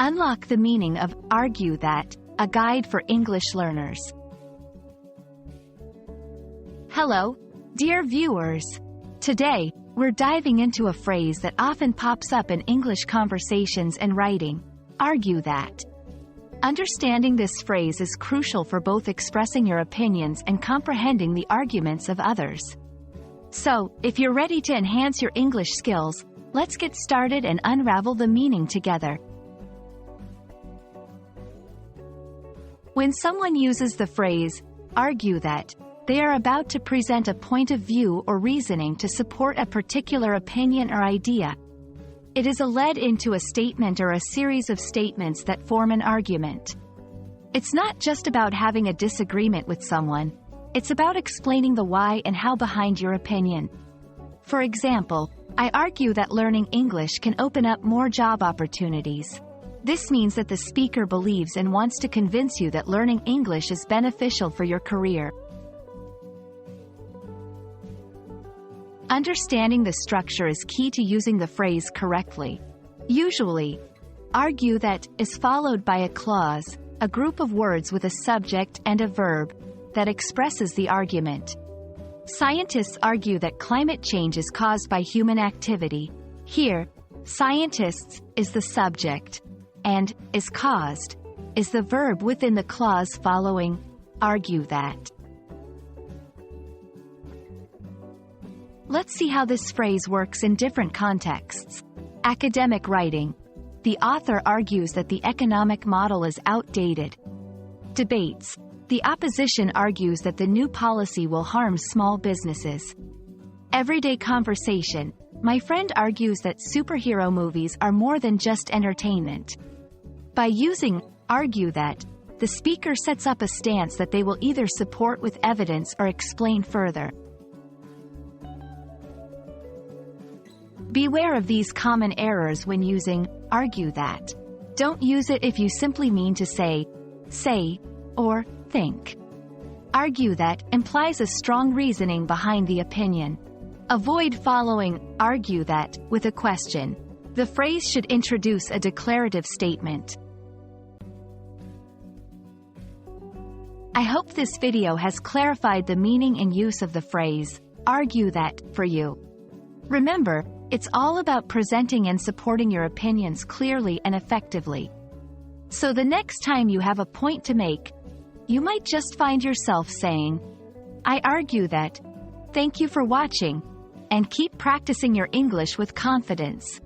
Unlock the meaning of argue that, a guide for English learners. Hello, dear viewers. Today, we're diving into a phrase that often pops up in English conversations and writing: argue that. Understanding this phrase is crucial for both expressing your opinions and comprehending the arguments of others. So, if you're ready to enhance your English skills, let's get started and unravel the meaning together. When someone uses the phrase, argue that, they are about to present a point of view or reasoning to support a particular opinion or idea. It is a lead into a statement or a series of statements that form an argument. It's not just about having a disagreement with someone, it's about explaining the why and how behind your opinion. For example, I argue that learning English can open up more job opportunities. This means that the speaker believes and wants to convince you that learning English is beneficial for your career. Understanding the structure is key to using the phrase correctly. Usually, argue that is followed by a clause, a group of words with a subject and a verb, that expresses the argument. Scientists argue that climate change is caused by human activity. Here, scientists is the subject, and is caused is the verb within the clause following argue that. Let's see how this phrase works in different contexts. Academic writing. The author argues that the economic model is outdated. Debates. The opposition argues that the new policy will harm small businesses. Everyday conversation. My friend argues that superhero movies are more than just entertainment. By using argue that, the speaker sets up a stance that they will either support with evidence or explain further. Beware of these common errors when using argue that. Don't use it if you simply mean to say, or think. Argue that implies a strong reasoning behind the opinion. Avoid following argue that with a question. The phrase should introduce a declarative statement. I hope this video has clarified the meaning and use of the phrase argue that for you. Remember, it's all about presenting and supporting your opinions clearly and effectively. So the next time you have a point to make, you might just find yourself saying, I argue that. Thank you for watching, and keep practicing your English with confidence.